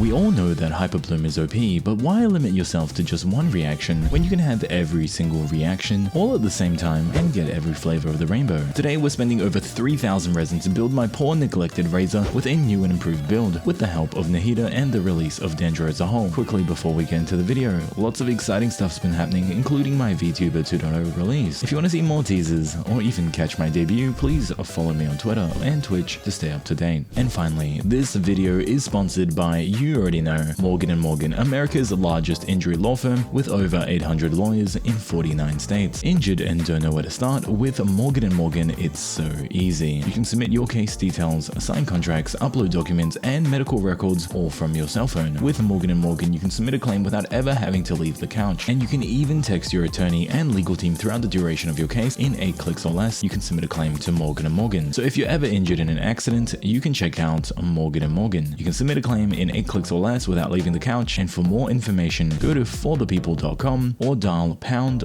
We all know that Hyper Bloom is OP, but why limit yourself to just one reaction when you can have every single reaction all at the same time and get every flavor of the rainbow? Today we're spending over 3,000 resin to build my poor neglected Razor with a new and improved build with the help of Nahida and the release of Dendro as a whole. Quickly before we get into the video, lots of exciting stuff's been happening, including my VTuber 2.0 release. If you want to see more teasers or even catch my debut, please follow me on Twitter and Twitch to stay up to date. And finally, this video is sponsored by, you already know, Morgan & Morgan, America's largest injury law firm with over 800 lawyers in 49 states. Injured and don't know where to start? With Morgan & Morgan, it's so easy. You can submit your case details, sign contracts, upload documents, and medical records all from your cell phone. With Morgan & Morgan, you can submit a claim without ever having to leave the couch. And you can even text your attorney and legal team throughout the duration of your case. In 8 clicks or less, you can submit a claim to Morgan & Morgan. So if you're ever injured in an accident, you can check out Morgan & Morgan. You can submit a claim in 8 clicks or less without leaving the couch. And for more information, go to forthepeople.com or dial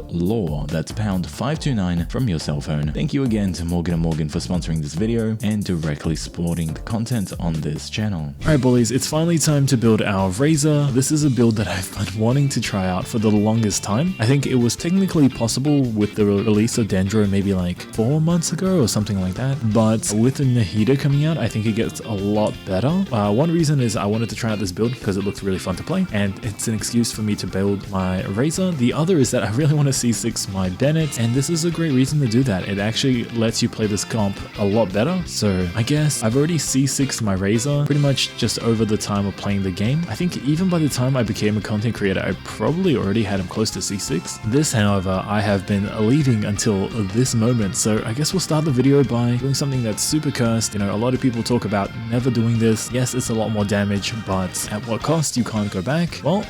#law, that's #529 from your cell phone. Thank you again to Morgan & Morgan for sponsoring this video and directly supporting the content on this channel. Alright bullies, it's finally time to build our Razor. This is a build that I've been wanting to try out for the longest time. I think it was technically possible with the release of Dendro maybe like 4 months ago or something like that, but with the Nahida coming out, I think it gets a lot better. One reason is I wanted to try out this build because it looks really fun to play, and it's an excuse for me to build my Razor. The other is that I really want to C6 my Bennett, and this is a great reason to do that. It actually lets you play this comp a lot better, so I guess I've already C6'd my Razor pretty much just over the time of playing the game. I think even by the time I became a content creator, I probably already had him close to C6. This, however, I have been leaving until this moment, so I guess we'll start the video by doing something that's super cursed. You know, a lot of people talk about never doing this. Yes, it's a lot more damage, but at what cost? You can't go back. Well,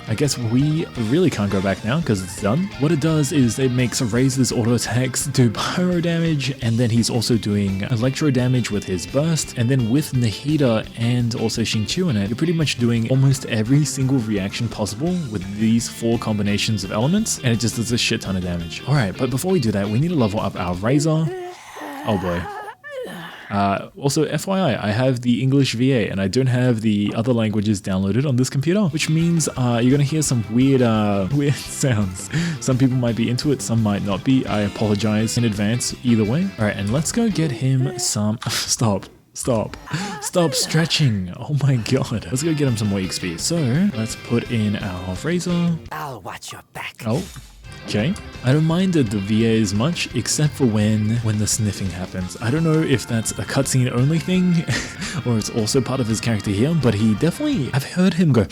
I guess we really can't go back now because it's done. What it does is it makes Razor's auto attacks do pyro damage, and then he's also doing electro damage with his burst, and then with Nahida and also Xingqiu in it, you're pretty much doing almost every single reaction possible with these 4 combinations of elements, and it just does a shit ton of damage. Alright, but before we do that, we need to level up our Razor. Oh boy. Also, FYI, I have the English VA and I don't have the other languages downloaded on this computer, which means you're gonna hear some weird sounds. Some people might be into it, some might not be. I apologize in advance either way. Alright, and let's go get him some... Stop stretching. Oh my god. Let's go get him some more XP. So, let's put in our Razor. I'll watch your back. Oh. Okay, I don't mind the VA as much, except for when the sniffing happens. I don't know if that's a cutscene only thing, or it's also part of his character here, but he definitely, I've heard him go,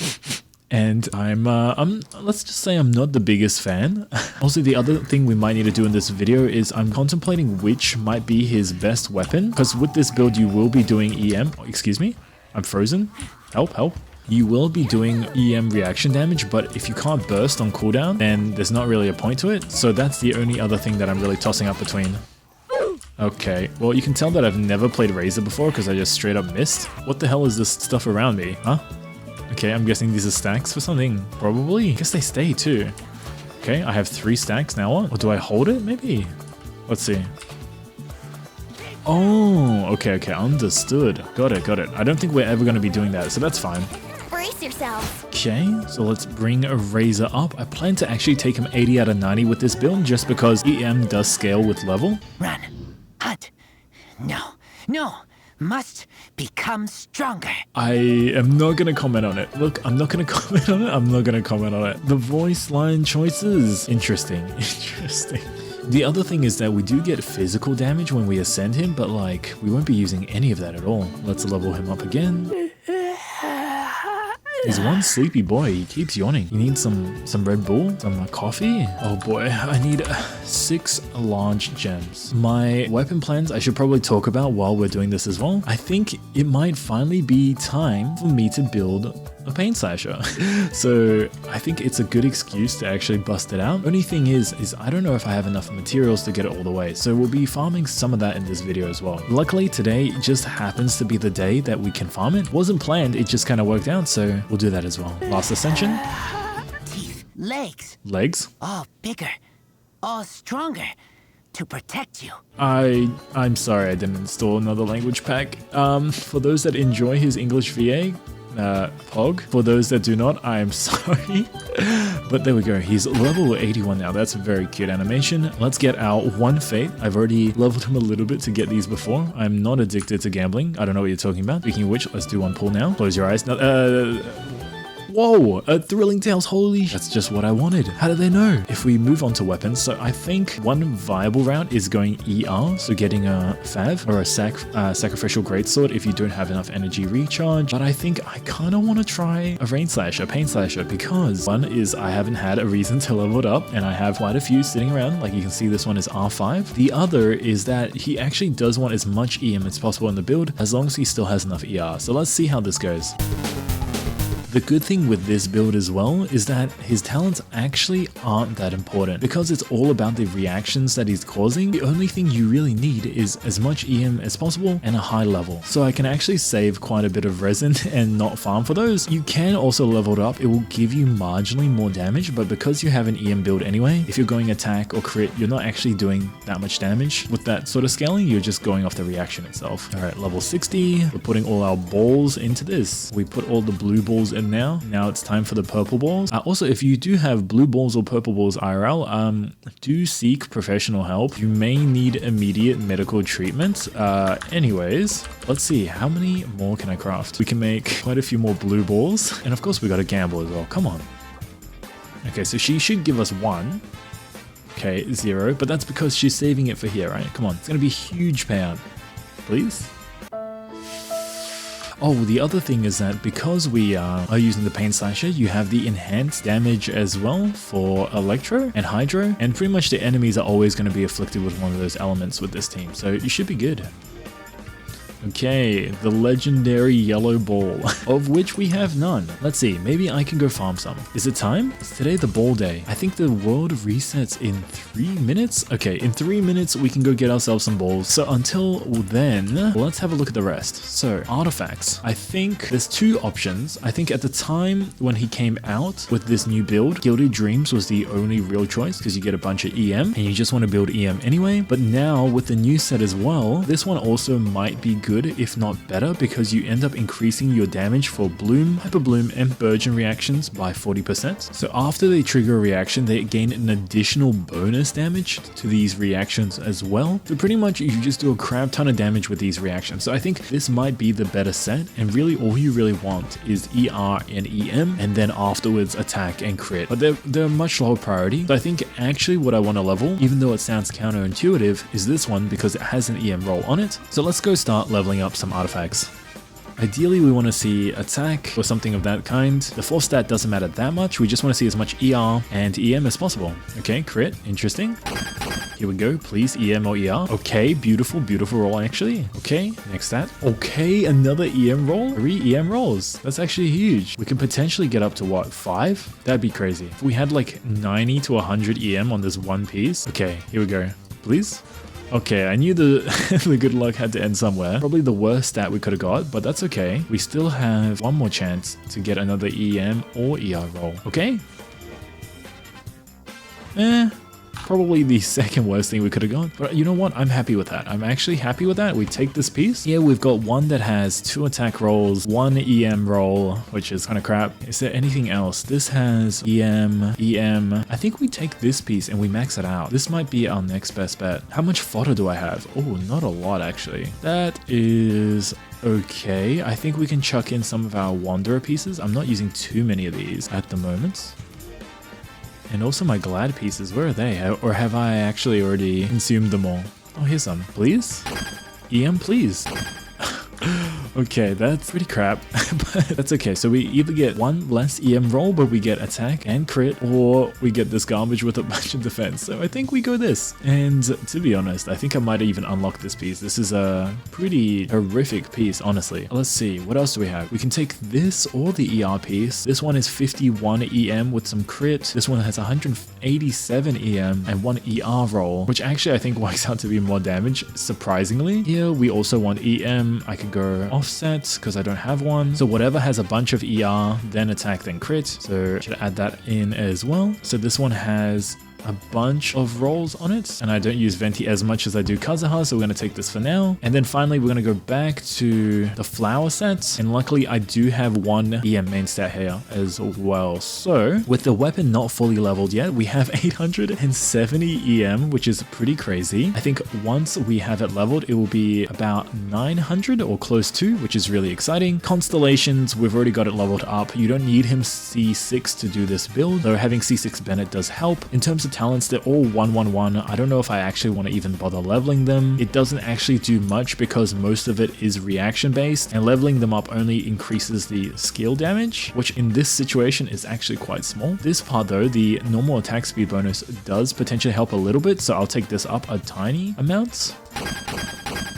and I'm let's just say I'm not the biggest fan. Also, the other thing we might need to do in this video is I'm contemplating which might be his best weapon, because with this build you will be doing EM, excuse me, I'm frozen, help. You will be doing EM reaction damage, but if you can't burst on cooldown, then there's not really a point to it. So that's the only other thing that I'm really tossing up between. Okay, well you can tell that I've never played Razor before because I just straight up missed. What the hell is this stuff around me, huh? Okay, I'm guessing these are stacks for something, probably. I guess they stay too. Okay, I have 3 stacks now. What? Or do I hold it? Maybe. Let's see. Oh, okay, understood. Got it. I don't think we're ever going to be doing that, so that's fine. Brace yourself. Okay, so let's bring a Razor up. I plan to actually take him 80 out of 90 with this build just because EM does scale with level. Run. Hunt. No. Must become stronger. I am not going to comment on it. Look, I'm not going to comment on it. The voice line choices. Interesting. The other thing is that we do get physical damage when we ascend him, but like, we won't be using any of that at all. Let's level him up again. He's one sleepy boy, he keeps yawning. You need some Red Bull, some coffee? Oh boy, I need 6 large gems. My weapon plans I should probably talk about while we're doing this as well. I think it might finally be time for me to build a pain slasher. So I think it's a good excuse to actually bust it out. Only thing is I don't know if I have enough materials to get it all the way. So we'll be farming some of that in this video as well. Luckily today just happens to be the day that we can farm it. Wasn't planned, it just kind of worked out. So we'll do that as well. Last ascension. Teeth, legs. Legs? All bigger, all stronger to protect you. I'm sorry I didn't install another language pack. For those that enjoy his English VA, Pog. For those that do not, I am sorry. But there we go. He's level 81 now. That's a very cute animation. Let's get our one fate. I've already leveled him a little bit to get these before. I'm not addicted to gambling. I don't know what you're talking about. Speaking of which, let's do one pull now. Close your eyes. Now, whoa, Thrilling Tales, holy, that's just what I wanted. How did they know? If we move on to weapons, so I think one viable route is going ER, so getting a Fav or a Sacrificial Greatsword if you don't have enough energy recharge. But I think I kind of want to try a Rain Slasher, Pain Slasher, because one is I haven't had a reason to level it up, and I have quite a few sitting around. Like you can see, this one is R5. The other is that he actually does want as much EM as possible in the build, as long as he still has enough ER. So let's see how this goes. The good thing with this build as well is that his talents actually aren't that important because it's all about the reactions that he's causing. The only thing you really need is as much EM as possible and a high level. So I can actually save quite a bit of resin and not farm for those. You can also level it up. It will give you marginally more damage, but because you have an EM build anyway, if you're going attack or crit, you're not actually doing that much damage. With that sort of scaling, you're just going off the reaction itself. All right, level 60. We're putting all our balls into this. We put all the blue balls in now. Now it's time for the purple balls. Also, if you do have blue balls or purple balls IRL, do seek professional help. You may need immediate medical treatment. Anyways, let's see, how many more can I craft? We can make quite a few more blue balls. And of course, we got to gamble as well. Come on. Okay, so she should give us 1. Okay, 0, but that's because she's saving it for here, right? Come on, it's going to be a huge payout. Please? Oh, the other thing is that because we are using the Pain Slasher, you have the enhanced damage as well for Electro and Hydro, and pretty much the enemies are always going to be afflicted with one of those elements with this team, so you should be good. Okay, the legendary yellow ball, of which we have none. Let's see, maybe I can go farm some. Is it time? Is today the ball day? I think the world resets in 3 minutes? Okay, in 3 minutes, we can go get ourselves some balls. So until then, let's have a look at the rest. So, artifacts. I think there's 2 options. I think at the time when he came out with this new build, Gilded Dreams was the only real choice because you get a bunch of EM and you just want to build EM anyway. But now with the new set as well, this one also might be good, if not better, because you end up increasing your damage for Bloom, Hyper Bloom, and Burgeon reactions by 40%. So after they trigger a reaction, they gain an additional bonus damage to these reactions as well. So pretty much you just do a crap ton of damage with these reactions. So I think this might be the better set, and really all you really want is ER and EM, and then afterwards attack and crit. But they're much lower priority. So I think actually what I want to level, even though it sounds counterintuitive, is this one because it has an EM roll on it. So let's go start leveling up some artifacts. Ideally, we want to see attack or something of that kind. The force stat doesn't matter that much. We just want to see as much ER and EM as possible. Okay, crit, interesting. Here we go, please, EM or ER. Okay, beautiful, beautiful roll actually. Okay, next stat. Okay, another EM roll. 3 EM rolls. That's actually huge. We can potentially get up to what, 5? That'd be crazy. If we had like 90 to 100 EM on this one piece. Okay, here we go. Please. Okay, I knew the the good luck had to end somewhere. Probably the worst stat we could have got, but that's okay. We still have one more chance to get another EM or ER roll. Okay? Probably the second worst thing we could have got. But you know what? I'm happy with that. I'm actually happy with that. We take this piece. Yeah, we've got one that has 2 attack rolls, 1 EM roll, which is kind of crap. Is there anything else? This has EM. I think we take this piece and we max it out. This might be our next best bet. How much fodder do I have? Oh, not a lot actually. That is okay. I think we can chuck in some of our Wanderer pieces. I'm not using too many of these at the moment. And also my Glad pieces, where are they? Or have I actually already consumed them all? Oh, here's some. Please? EM, please. Okay, that's pretty crap, but that's okay. So we either get 1 less EM roll, but we get attack and crit, or we get this garbage with a bunch of defense. So I think we go this. And to be honest, I think I might even unlock this piece. This is a pretty horrific piece, honestly. Let's see, what else do we have? We can take this or the ER piece. This one is 51 EM with some crit. This one has 187 EM and 1 ER roll, which actually I think works out to be more damage, surprisingly. Here, we also want EM. I could go offset because I don't have one. So whatever has a bunch of ER, then attack, then crit. So should add that in as well. So this one has a bunch of rolls on it, and I don't use Venti as much as I do Kazuha, so we're going to take this for now. And then finally, we're going to go back to the flower sets, and luckily I do have one EM main stat here as well. So with the weapon not fully leveled yet, we have 870 EM, which is pretty crazy. I think once we have it leveled, it will be about 900 or close to, which is really exciting. Constellations, we've already got it leveled up. You don't need him C6 to do this build, though having C6 Bennett does help. In terms of talents, they're all 111. I don't know if I actually want to even bother leveling them. It doesn't actually do much because most of it is reaction based, and leveling them up only increases the skill damage, which in this situation is actually quite small. This part though, the normal attack speed bonus does potentially help a little bit, so I'll take this up a tiny amount.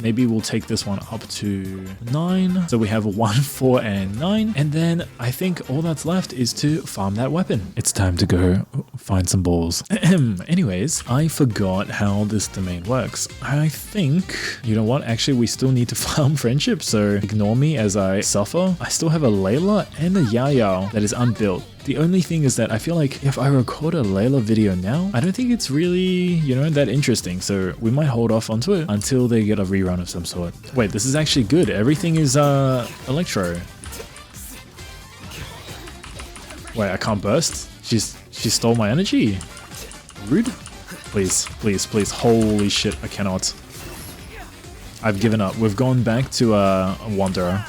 Maybe we'll take this one up to 9. So we have 1, 4, and 9. And then I think all that's left is to farm that weapon. It's time to go find some balls. Anyways, I forgot how this domain works. I think, you know what? Actually, we still need to farm friendship. So ignore me as I suffer. I still have a Layla and a Yao that is unbuilt. The only thing is that I feel like if I record a Layla video now, I don't think it's really, you know, that interesting. So we might hold off onto it until they get a rerun of some sort. Wait, this is actually good. Everything is electro. Wait, I can't burst? She stole my energy. Rude. Please, please, please. Holy shit, I cannot. I've given up. We've gone back to a Wanderer.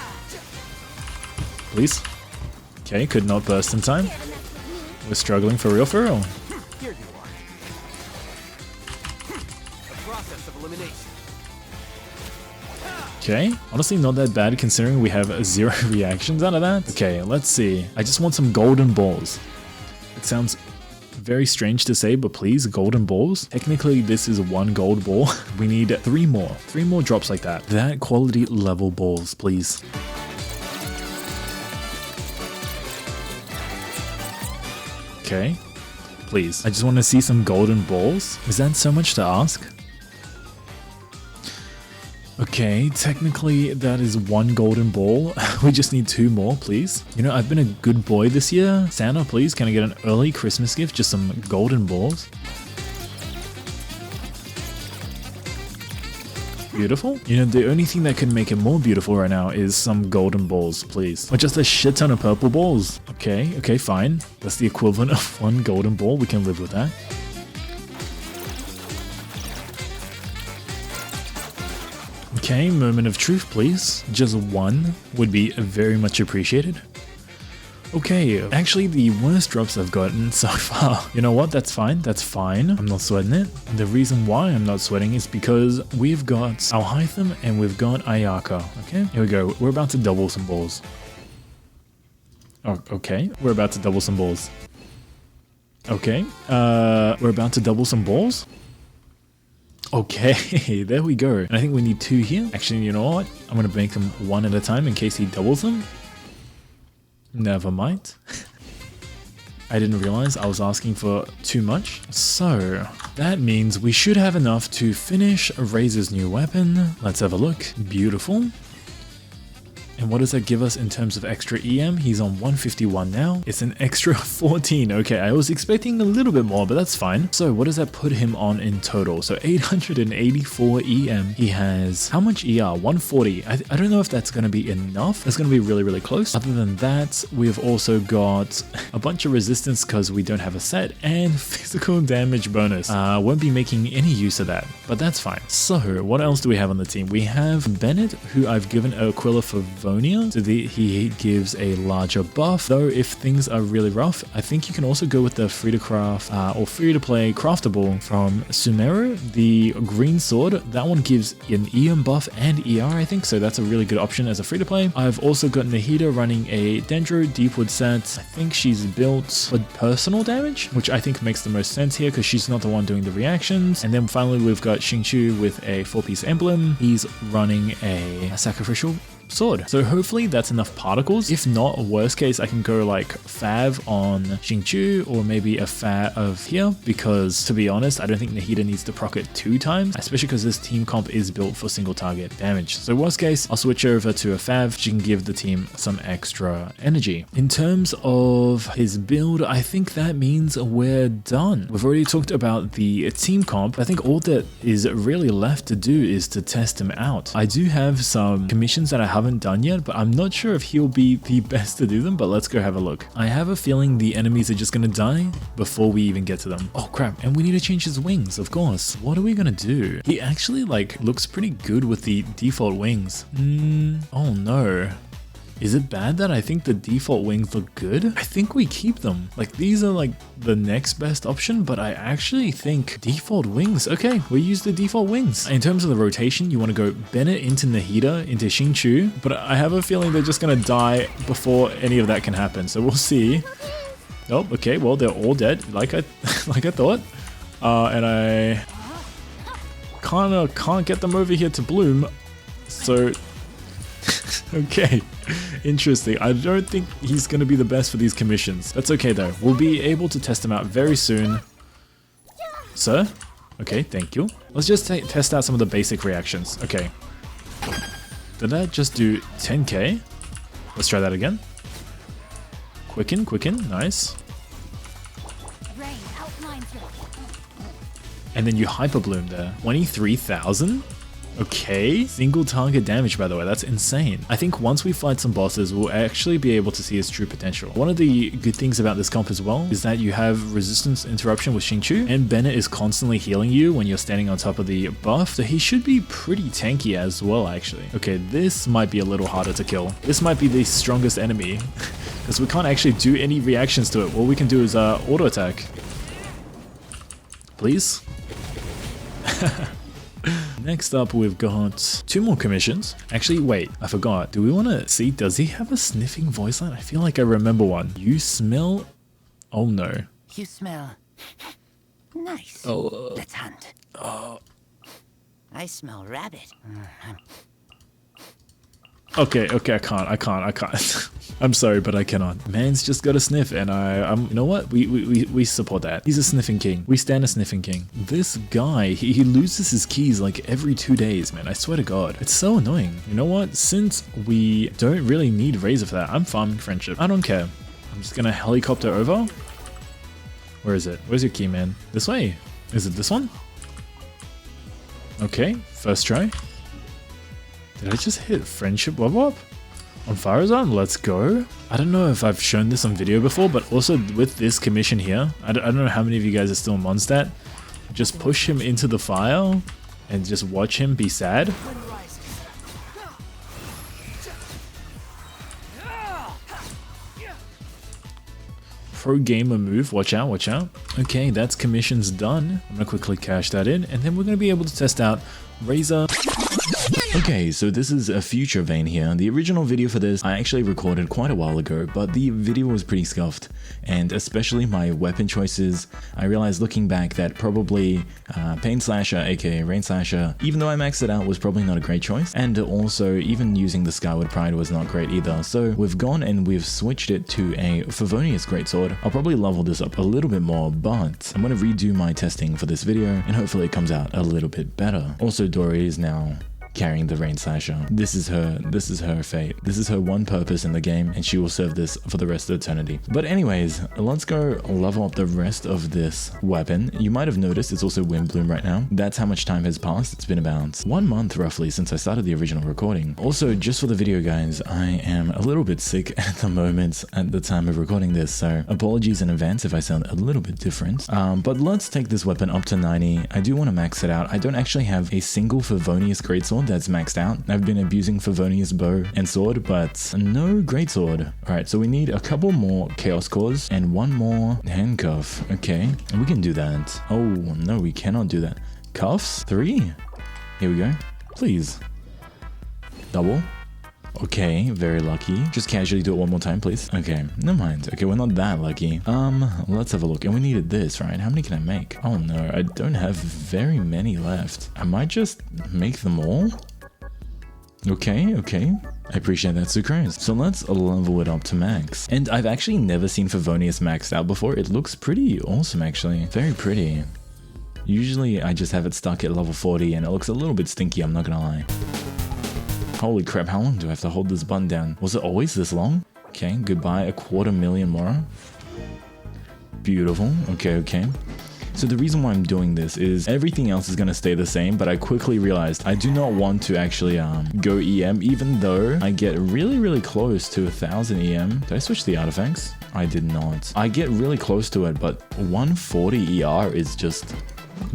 Please. Okay, could not burst in time. We're struggling for real, for real. Here you are. The process of elimination. Okay, honestly not that bad considering we have 0 reactions out of that. Okay, let's see. I just want some golden balls. It sounds very strange to say, but please, golden balls. Technically, this is 1 gold ball. We need 3 more. 3 more drops like that. That quality level balls, please. Okay, please. I just want to see some golden balls. Is that so much to ask? Okay, technically that is 1 golden ball. We just need 2 more, please. You know, I've been a good boy this year. Santa, please, can I get an early Christmas gift? Just some golden balls. Beautiful. You know, the only thing that could make it more beautiful right now is some golden balls, please. Or just a shit ton of purple balls. Okay, okay, fine. That's the equivalent of 1 golden ball. We can live with that. Okay, moment of truth, please. Just 1 would be very much appreciated. Okay, actually the worst drops I've gotten so far. You know what, that's fine, that's fine. I'm not sweating it. The reason why I'm not sweating is because we've got Alhaitham and we've got Ayaka. Okay, here we go. We're about to double some balls. Oh, okay, we're about to double some balls. Okay, we're about to double some balls. Okay, there we go. And I think we need 2 here. Actually, you know what? I'm gonna make them 1 at a time in case he doubles them. Never mind. I didn't realize I was asking for too much. So that means we should have enough to finish Razor's new weapon. Let's have a look. Beautiful. And what does that give us in terms of extra EM? He's on 151 now. It's an extra 14. Okay, I was expecting a little bit more, but that's fine. So what does that put him on in total? So 884 EM. He has how much ER? 140. I don't know if that's going to be enough. It's going to be really, really close. Other than that, we've also got a bunch of resistance because we don't have a set and physical damage bonus. Won't be making any use of that, but that's fine. So what else do we have on the team? We have Bennett, who I've given Aquila for so he gives a larger buff, though if things are really rough, I think you can also go with the free-to-craft or free-to-play craftable from Sumeru, the green sword. That one gives an EM buff and ER, I think, so that's a really good option as a free-to-play. I've also got Nahida running a Dendro Deepwood set. I think she's built for personal damage, which I think makes the most sense here because she's not the one doing the reactions. And then finally we've got Xingqiu with a 4-piece emblem. He's running a sacrificial sword. So hopefully that's enough particles. If not, worst case, I can go like Fav on Xingqiu or maybe a Fav of here, because to be honest, I don't think Nahida needs to proc it 2 times, especially because this team comp is built for single target damage. So worst case, I'll switch over to a Fav. She can give the team some extra energy. In terms of his build, I think that means we're done. We've already talked about the team comp. I think all that is really left to do is to test him out. I do have some commissions that I haven't done yet, but I'm not sure if he'll be the best to do them, but let's go have a look. I have a feeling the enemies are just gonna die before we even get to them. Oh crap, and we need to change his wings, of course. What are we gonna do? He actually like looks pretty good with the default wings. Oh no. Is it bad that I think the default wings look good? I think we keep them. Like these are like the next best option, but I actually think default wings. Okay, we use the default wings. In terms of the rotation, you want to go Bennett into Nahida, into Xingqiu, but I have a feeling they're just gonna die before any of that can happen. So we'll see. Oh, okay, well they're all dead, like I thought. And I kinda can't get them over here to bloom. So okay, interesting. I don't think he's going to be the best for these commissions. That's okay though. We'll be able to test him out very soon. Sir? Okay, thank you. Let's just test out some of the basic reactions. Okay. Did that just do 10k? Let's try that again. Quicken, nice. And then you hyper bloom there. 23,000? Okay, single target damage, by the way, that's insane. I think once we fight some bosses, we'll actually be able to see his true potential. One of the good things about this comp as well is that you have resistance interruption with Xingqiu, and Bennett is constantly healing you when you're standing on top of the buff, so he should be pretty tanky as well, actually. Okay, this might be a little harder to kill. This might be the strongest enemy, because we can't actually do any reactions to it. All we can do is auto attack. Please? Next up, we've got 2 more commissions. Actually, wait, I forgot. Do we want to see, does he have a sniffing voice line? I feel like I remember one. You smell... Oh no. You smell nice. Oh, Let's hunt. I smell rabbit. Okay, I can't. I'm sorry, but I cannot. Man's just got a sniff, and you know what? We support that. He's a sniffing king. We stand a sniffing king. This guy, he loses his keys like every 2 days, man. I swear to God. It's so annoying. You know what? Since we don't really need Razor for that, I'm farming friendship. I don't care. I'm just gonna helicopter over. Where is it? Where's your key, man? This way. Is it this one? Okay, first try. Did I just hit friendship wop? On Farazan, let's go. I don't know if I've shown this on video before, but also with this commission here, I don't know how many of you guys are still on Mondstadt. Just push him into the fire and just watch him be sad. Pro gamer move, watch out, watch out. Okay, that's commissions done. I'm gonna quickly cash that in, and then we're gonna be able to test out Razor. Okay, so this is a future vein here. The original video for this I actually recorded quite a while ago, but the video was pretty scuffed, and especially my weapon choices. I realized looking back that probably Pain Slasher, aka Rain Slasher, even though I maxed it out, was probably not a great choice, and also even using the Skyward Pride was not great either. So we've gone and we've switched it to a Favonius Greatsword. I'll probably level this up a little bit more, but I'm going to redo my testing for this video, and hopefully it comes out a little bit better. Also, Dory is now carrying the Rain Slasher. This is her fate. This is her one purpose in the game, and she will serve this for the rest of eternity. But anyways, let's go level up the rest of this weapon. You might have noticed it's also Wind Bloom right now. That's how much time has passed. It's been about 1 month roughly since I started the original recording. Also, just for the video guys, I am a little bit sick at the moment at the time of recording this, so apologies in advance if I sound a little bit different. But let's take this weapon up to 90. I do want to max it out. I don't actually have a single Favonius Greatsword that's maxed out. I've been abusing Favonius bow and sword, but no greatsword. Alright, so we need a couple more Chaos Cores and 1 more handcuff. Okay, and we can do that. Oh, no, we cannot do that. Cuffs? 3? Here we go. Please. Double. Okay, very lucky. Just casually do it 1 more time, please. Okay, never mind. Okay, we're not that lucky. Let's have a look. And we needed this, right? How many can I make? Oh no, I don't have very many left. I might just make them all. Okay, okay. I appreciate that, Sucrose. So let's level it up to max. And I've actually never seen Favonius maxed out before. It looks pretty awesome, actually. Very pretty. Usually I just have it stuck at level 40 and it looks a little bit stinky, I'm not gonna lie. Holy crap, how long do I have to hold this button down? Was it always this long? Okay, goodbye, 250,000 more. Beautiful, okay, okay. So the reason why I'm doing this is everything else is going to stay the same, but I quickly realized I do not want to actually go EM, even though I get really close to 1000 EM. Did I switch the artifacts? I did not. I get really close to it, but 140 ER is just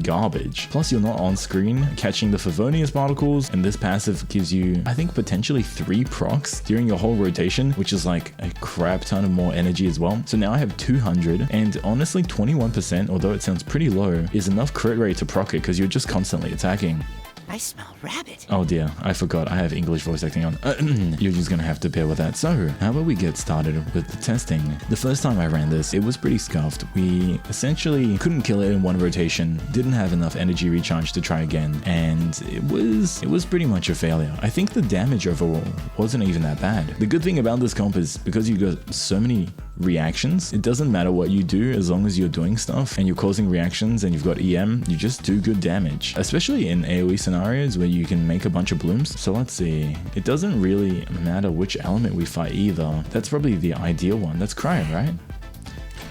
garbage. Plus you're not on screen catching the Favonius particles, and this passive gives you, I think, potentially 3 procs during your whole rotation, which is like a crap ton of more energy as well. So now I have 200, and honestly 21%, although it sounds pretty low, is enough crit rate to proc it because you're just constantly attacking. I smell rabbit. Oh dear, I forgot I have English voice acting on. You're just gonna have to bear with that. So, how about we get started with the testing? The first time I ran this, it was pretty scuffed. We essentially couldn't kill it in one rotation, didn't have enough energy recharge to try again, and it was pretty much a failure. I think the damage overall wasn't even that bad. The good thing about this comp is because you got so many reactions, it doesn't matter what you do as long as you're doing stuff and you're causing reactions and you've got EM, you just do good damage, especially in AoE scenarios where you can make a bunch of blooms. So let's see, it doesn't really matter which element we fight either. That's probably the ideal one. That's cryo, right?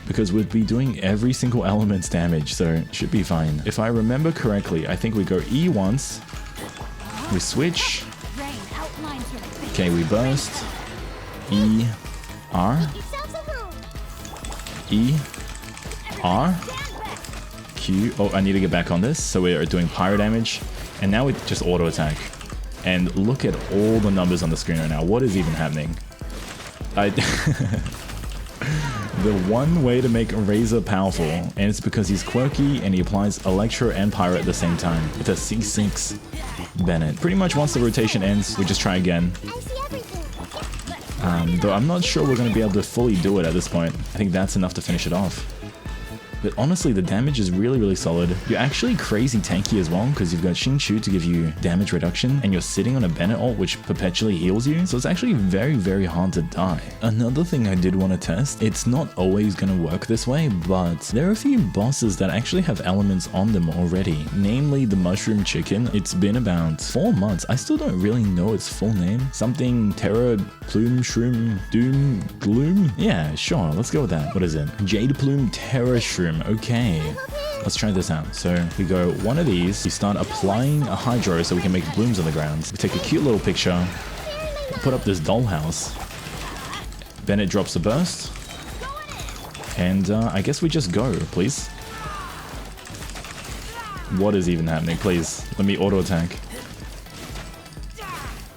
Because we'd be doing every single element's damage, so it should be fine. If I remember correctly, I think we go E once, we switch, okay, we burst, E, R, E, R, Q. Oh, I need to get back on this. So we are doing pyro damage, and now we just auto attack. And look at all the numbers on the screen right now. What is even happening? The one way to make Razor powerful, and it's because he's quirky and he applies Electro and Pyro at the same time with a C6 Bennett. Pretty much once the rotation ends, we just try again. Though I'm not sure we're going to be able to fully do it at this point. I think that's enough to finish it off. But honestly, the damage is really solid. You're actually crazy tanky as well, because you've got Xingqiu to give you damage reduction, and you're sitting on a Bennett ult which perpetually heals you, so it's actually very hard to die. Another thing I did want to test, it's not always going to work this way, but there are a few bosses that actually have elements on them already, namely the Mushroom Chicken. It's been about 4 months. I still don't really know its full name. Something Terra, Plume, Shroom, Doom, Gloom? Yeah, sure, let's go with that. What is it? Jade Plume Terra Shroom. Okay, let's try this out. So we go one of these, we start applying a hydro so we can make blooms on the ground. We take a cute little picture, put up this dollhouse, Bennett drops the burst, and I guess we just go, please. What is even happening? Please, let me auto attack.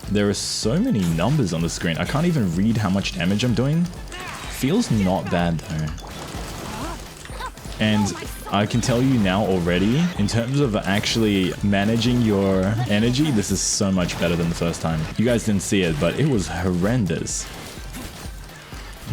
There are so many numbers on the screen, I can't even read how much damage I'm doing. Feels not bad though. And I can tell you now already, in terms of actually managing your energy, this is so much better than the first time. You guys didn't see it, but it was horrendous.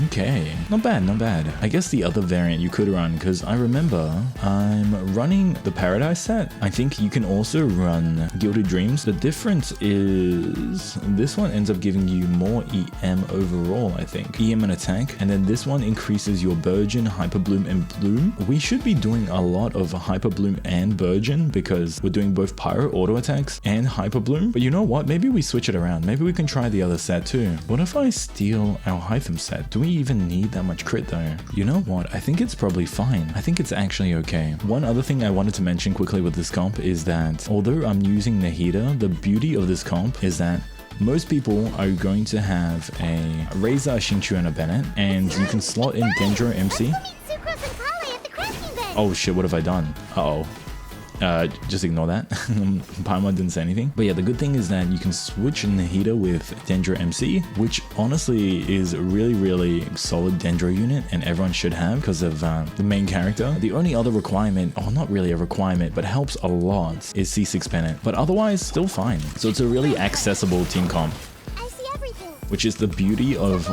Okay, not bad, not bad. I guess the other variant you could run, because I remember I'm running the Paradise set. I think you can also run Gilded Dreams. The difference is this one ends up giving you more EM overall, I think. EM and attack, and then this one increases your Burgeon, Hyper Bloom, and Bloom. We should be doing a lot of Hyper Bloom and Burgeon because we're doing both Pyro auto attacks and Hyper Bloom. But you know what? Maybe we switch it around. Maybe we can try the other set too. What if I steal our Hytham set? Do we even need that much crit though? You know what? I think it's probably fine. I think it's actually okay. One other thing I wanted to mention quickly with this comp is that although I'm using Nahida, the beauty of this comp is that most people are going to have a Razor, a Xingqiu, and a Bennett, and you can slot in Dendro MC. Oh shit, what have I done? Uh-oh. Just ignore that. Paimon didn't say anything. But yeah, the good thing is that you can switch Nahida with Dendro MC, which honestly is a really solid Dendro unit, and everyone should have because of the main character. The only other requirement, oh, not really a requirement, but helps a lot, is C6 Bennett. But otherwise, still fine. So it's a really accessible team comp. I see everything. which is the beauty of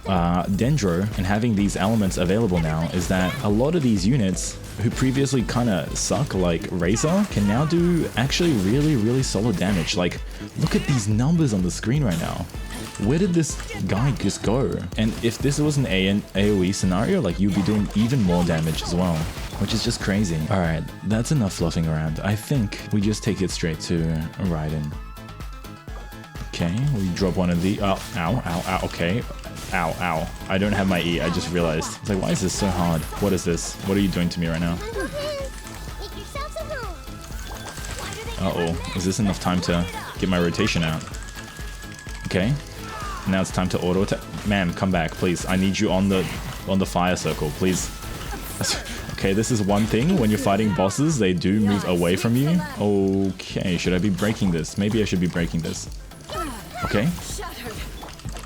Dendro and having these elements available now, is that a lot of these units who previously kind of suck, like Razor, can now do actually really solid damage. Like, look at these numbers on the screen right now. Where did this guy just go? And if this was an AoE scenario, like, you'd be doing even more damage as well, which is just crazy. All right, that's enough fluffing around. I think we just take it straight to Raiden. Okay, we drop one of the... Oh, ow, okay. Ow. I don't have my E, I just realized. It's like, why is this so hard? What is this? What are you doing to me right now? Uh-oh, is this enough time to get my rotation out? Okay, now it's time to auto attack. Ma'am, come back, please. I need you on the fire circle, please. Okay, this is one thing. When you're fighting bosses, they do move away from you. Okay, should I be breaking this? Maybe I should be breaking this. Okay.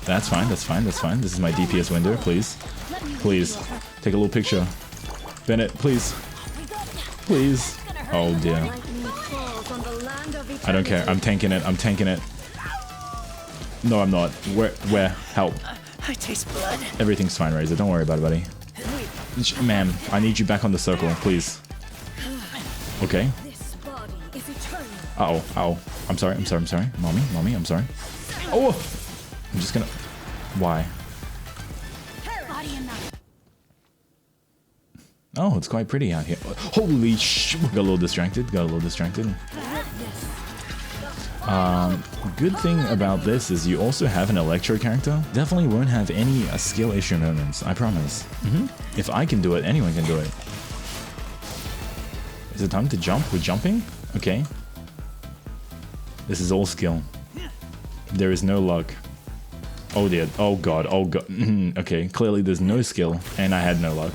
That's fine. This is my DPS window, please. Please, take a little picture. Bennett, please. Please. Oh dear. I don't care. I'm tanking it. No, I'm not. Where? Help. I taste blood. Everything's fine, Razor. Don't worry about it, buddy. Ma'am, I need you back on the circle, please. Okay. Uh-oh. Ow. I'm sorry. Mommy, I'm sorry. Oh! I'm just gonna... Why? Oh, it's quite pretty out here. Holy sh... Got a little distracted. Good thing about this is you also have an Electro character. Definitely won't have any skill issue moments, I promise. If I can do it, anyone can do it. Is it time to jump? We're jumping? Okay. This is all skill. There is no luck. Oh dear. Oh god. Okay, clearly there's no skill, and I had no luck.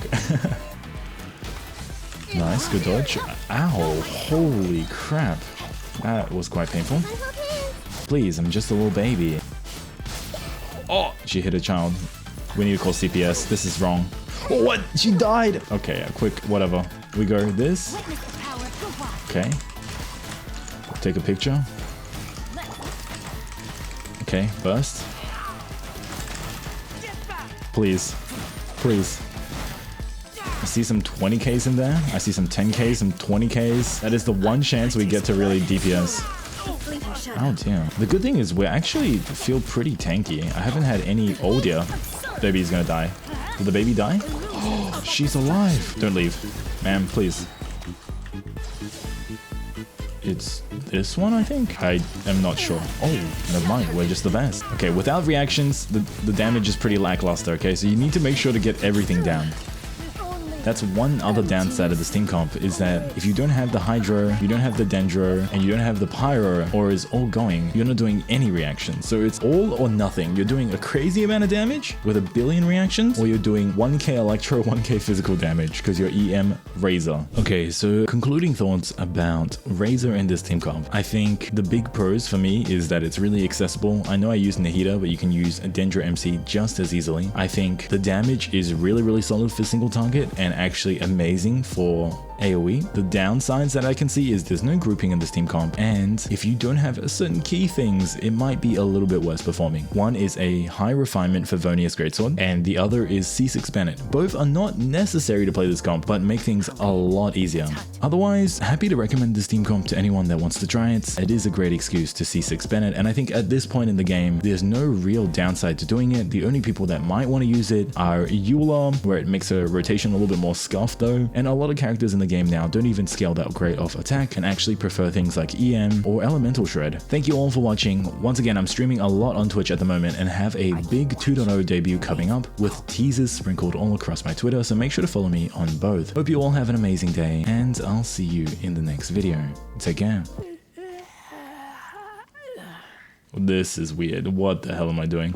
Nice, good dodge. Ow, holy crap. That was quite painful. Please, I'm just a little baby. Oh, she hit a child. We need to call CPS. This is wrong. Oh, what? She died! Okay, quick, whatever. We go this. Okay. Take a picture. Okay, burst. Please. I see some 20Ks in there. I see some 10Ks, some 20Ks. That is the one chance we get to really DPS. Oh dear. The good thing is we actually feel pretty tanky. I haven't had any... Oh dear. Baby's gonna die. Did the baby die? Oh, she's alive. Don't leave. Ma'am, please. It's this one, I think? I am not sure. Oh, never mind. We're just the best. Okay, without reactions, the damage is pretty lackluster, okay? So you need to make sure to get everything down. That's one other downside of this team comp, is that if you don't have the Hydro, you don't have the Dendro, and you don't have the Pyro, or is all going, you're not doing any reactions. So it's all or nothing. You're doing a crazy amount of damage with a billion reactions, or you're doing 1k Electro, 1k physical damage, because you're EM Razor. Okay, so concluding thoughts about Razor in this team comp. I think the big pros for me is that it's really accessible. I know I use Nahida, but you can use a Dendro MC just as easily. I think the damage is really solid for single target, and actually amazing for AoE. The downsides that I can see is there's no grouping in this team comp, and if you don't have certain key things, it might be a little bit worse performing. One is a high refinement for Vonia's Greatsword, and the other is C6 Bennett. Both are not necessary to play this comp, but make things a lot easier. Otherwise, happy to recommend this team comp to anyone that wants to try it. It is a great excuse to C6 Bennett, and I think at this point in the game, there's no real downside to doing it. The only people that might want to use it are Eula, where it makes a rotation a little bit more scuffed though, and a lot of characters in the game now don't even scale that great off attack and actually prefer things like EM or Elemental Shred. Thank you all for watching. Once again, I'm streaming a lot on Twitch at the moment and have a big 2.0 debut coming up with teasers sprinkled all across my Twitter, so make sure to follow me on both. Hope you all have an amazing day, and I'll see you in the next video. Take care. This is weird. What the hell am I doing?